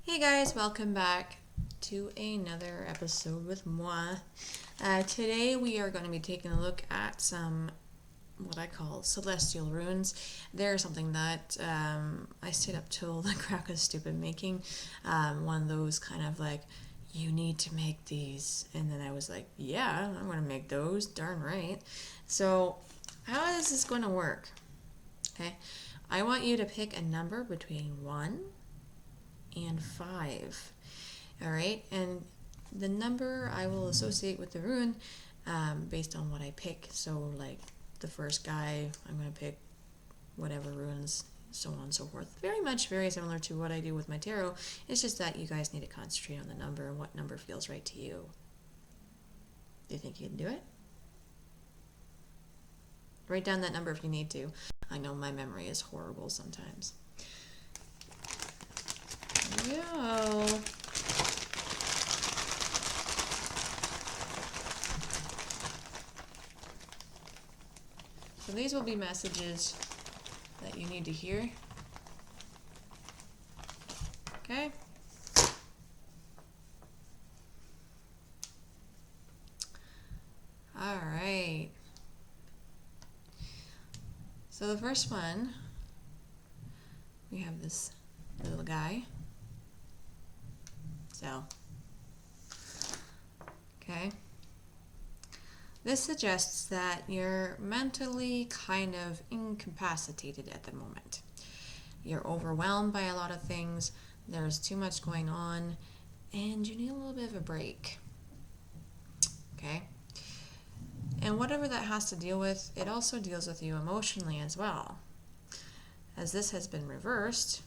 Hey guys, welcome back to another episode with moi. Today we are going to be taking a look at some what I call celestial runes. They're something that I stayed up till the crack of stupid making. One of those kind of like, you need to make these. And then I was like, yeah, I'm going to make those, darn right. So how is this going to work? Okay, I want you to pick a number between 1 and 5. All right, and the number I will associate with the rune based on what I pick. So, like the first guy, I'm going to pick whatever runes, so on and so forth. Very similar to what I do with my tarot. It's just that you guys need to concentrate on the number and what number feels right to you. Do you think you can do it? Write down that number if you need to. I know my memory is horrible sometimes. Here we go. So these will be messages that you need to hear. Okay? All right. So the first one, we have this little guy. So, okay. This suggests that you're mentally kind of incapacitated at the moment. You're overwhelmed by a lot of things, there's too much going on, and you need a little bit of a break. Okay? And whatever that has to deal with, it also deals with you emotionally as well. As this has been reversed,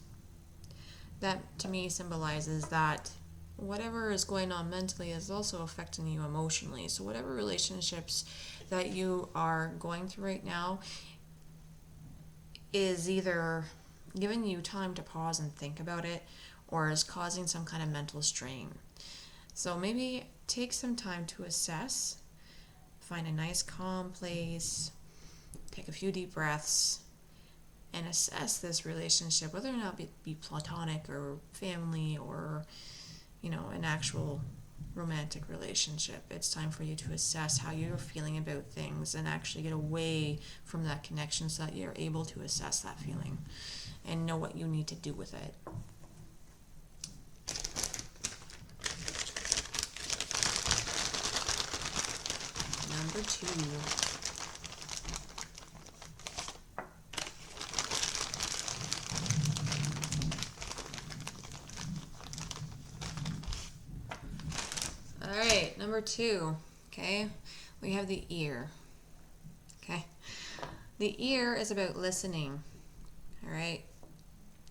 that to me symbolizes that whatever is going on mentally is also affecting you emotionally. So whatever relationships that you are going through right now is either giving you time to pause and think about it, or is causing some kind of mental strain. So maybe take some time to assess, find a nice calm place, take a few deep breaths, and assess this relationship, whether or not it be platonic or family or an actual romantic relationship. It's time for you to assess how you're feeling about things and actually get away from that connection so that you're able to assess that feeling and know what you need to do with it. Number 2. Alright, number 2, okay, we have the ear, okay. The ear is about listening, alright,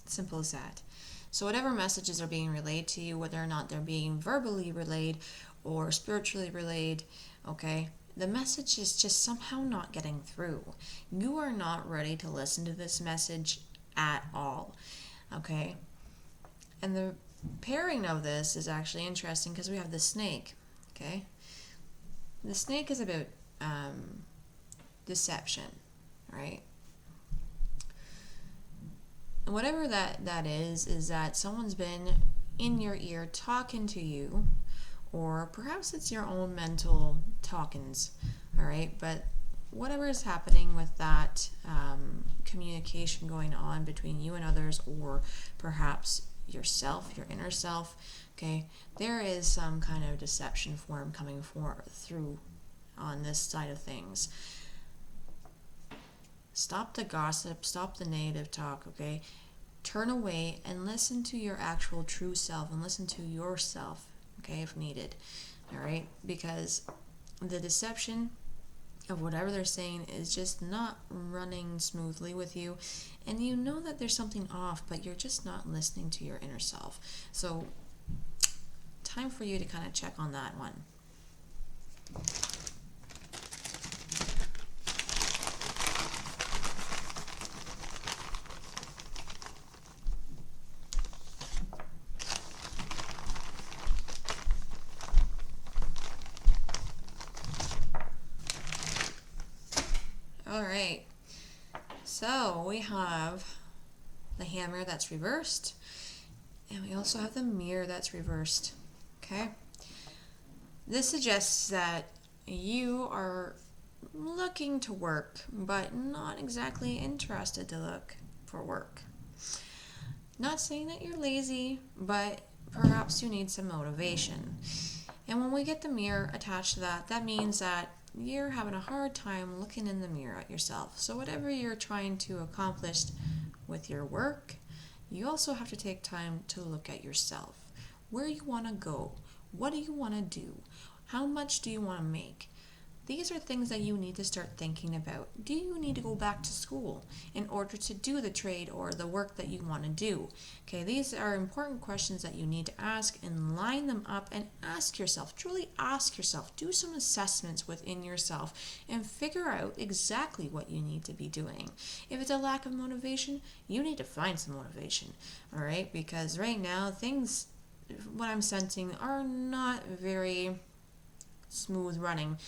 simple as that. So whatever messages are being relayed to you, whether or not they're being verbally relayed or spiritually relayed, okay, the message is just somehow not getting through. You are not ready to listen to this message at all, okay. And the pairing of this is actually interesting because we have the snake, okay? The snake is about deception, right? And whatever that is that someone's been in your ear talking to you, or perhaps it's your own mental talkings, all right? But whatever is happening with that communication going on between you and others, or perhaps yourself, your inner self, okay, there is some kind of deception form coming through on this side of things. Stop the gossip, stop the negative talk, okay? Turn away and listen to your actual true self and listen to yourself, okay, if needed, all right? Because the deception of whatever they're saying is just not running smoothly with you, and you know that there's something off, but you're just not listening to your inner self. So time for you to kind of check on that one. All right, so we have the hammer that's reversed, and And we also have the mirror that's reversed. Okay? This suggests that you are looking to work, but not exactly interested to look for work. Not saying that you're lazy, but perhaps you need some motivation. And when we get the mirror attached to that, that means that you're having a hard time looking in the mirror at yourself. So whatever you're trying to accomplish with your work, you also have to take time to look at yourself. Where you want to go? What do you want to do? How much do you want to make? These are things that you need to start thinking about. Do you need to go back to school in order to do the trade or the work that you want to do? Okay, these are important questions that you need to ask and line them up and ask yourself. Truly ask yourself. Do some assessments within yourself and figure out exactly what you need to be doing. If it's a lack of motivation, you need to find some motivation, all right? Because right now, things, what I'm sensing, are not very smooth running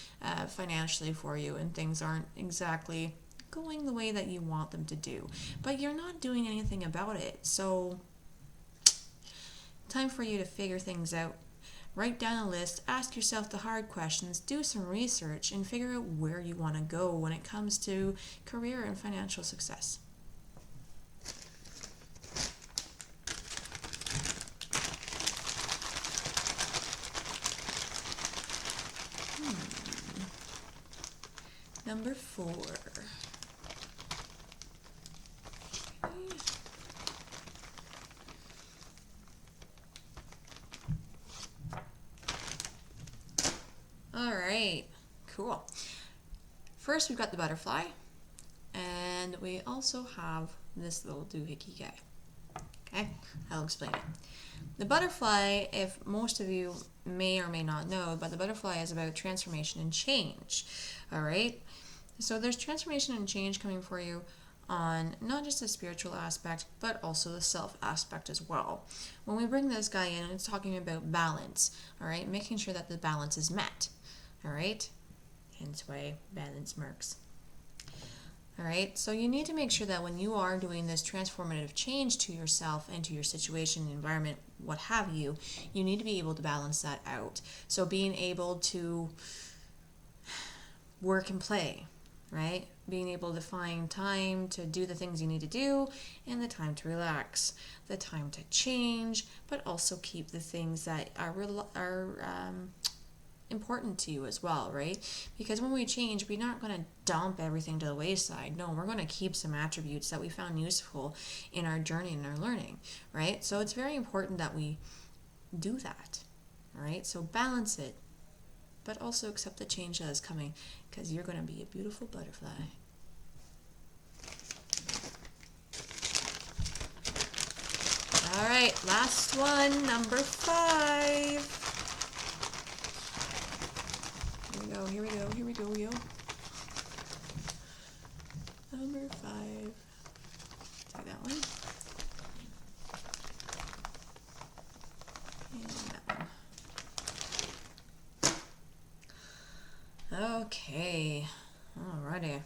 financially for you, and things aren't exactly going the way that you want them to do, but you're not doing anything about it. So time for you to figure things out. Write down a list, ask yourself the hard questions, do some research, and figure out where you want to go when it comes to career and financial success. Number 4. All right, cool. First, we've got the butterfly, and we also have this little doohickey guy. Okay, I'll explain it. The butterfly, if most of you may or may not know, but the butterfly is about transformation and change. All right, so there's transformation and change coming for you on not just the spiritual aspect, but also the self aspect as well. When we bring this guy in, it's talking about balance. All right, making sure that the balance is met. All right, hence why balance marks. All right, so you need to make sure that when you are doing this transformative change to yourself and to your situation, environment, what have you, you need to be able to balance that out. So being able to work and play, right? Being able to find time to do the things you need to do and the time to relax, the time to change, but also keep the things that are important to you as well, right? Because when we change, we're not going to dump everything to the wayside. No, we're going to keep some attributes that we found useful in our journey and our learning, right? So it's very important that we do that, all right? So balance it, but also accept the change that is coming, because you're going to be a beautiful butterfly. All right, last one, number 5. Here we go, yo. Number 5. Take that one. And that one. Okay. Alrighty.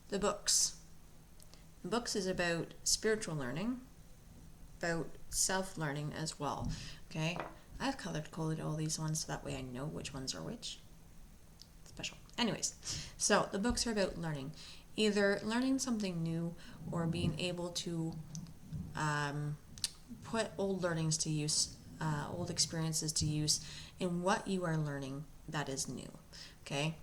The books. Books is about spiritual learning, about self-learning as well. Okay? I've color-coded all these ones so that way I know which ones are which. Special. Anyways, so the books are about learning. Either learning something new or being able to put old learnings to use, old experiences to use in what you are learning that is new. Okay?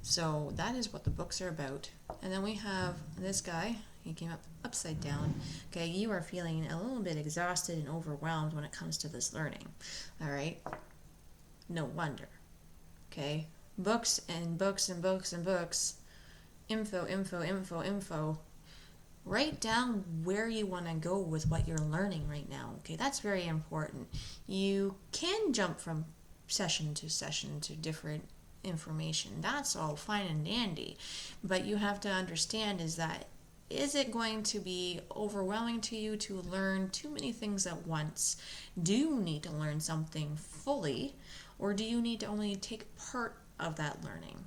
So that is what the books are about. And then we have this guy. He came up upside down. Okay, you are feeling a little bit exhausted and overwhelmed when it comes to this learning. All right? No wonder. Okay? Books and books and books and books. Info. Write down where you want to go with what you're learning right now. Okay, that's very important. You can jump from session to different information. That's all fine and dandy. But you have to understand is it going to be overwhelming to you to learn too many things at once? Do you need to learn something fully, or do you need to only take part of that learning?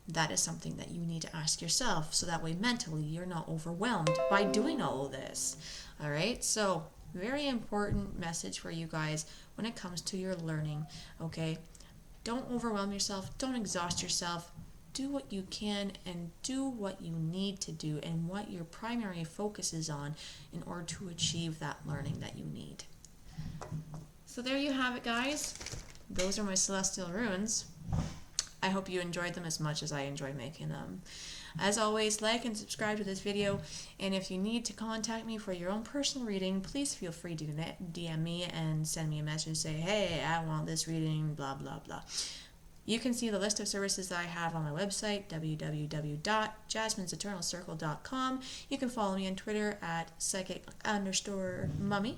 That is something that you need to ask yourself, so that way mentally you're not overwhelmed by doing all of this. All right, so very important message for you guys when it comes to your learning. Okay, don't overwhelm yourself, don't exhaust yourself. Do what you can and do what you need to do and what your primary focus is on in order to achieve that learning that you need. So there you have it, guys. Those are my celestial runes. I hope you enjoyed them as much as I enjoyed making them. As always, like and subscribe to this video, and if you need to contact me for your own personal reading, please feel free to DM me and send me a message, say, hey, I want this reading, blah, blah, blah. You can see the list of services that I have on my website, www.jasmineseternalcircle.com. You can follow me on Twitter at psychic_mummy.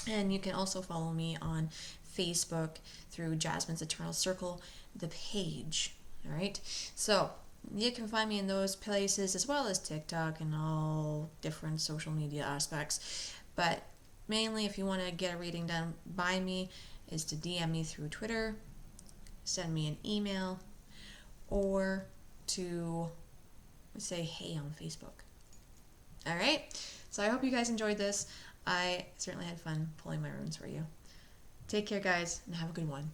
And you can also follow me on Facebook through Jasmine's Eternal Circle, the page. All right. So you can find me in those places as well as TikTok and all different social media aspects. But mainly, if you want to get a reading done by me, is to DM me through Twitter, send me an email, or to say hey on Facebook. All right. So I hope you guys enjoyed this. I certainly had fun pulling my runes for you. Take care, guys, and have a good one.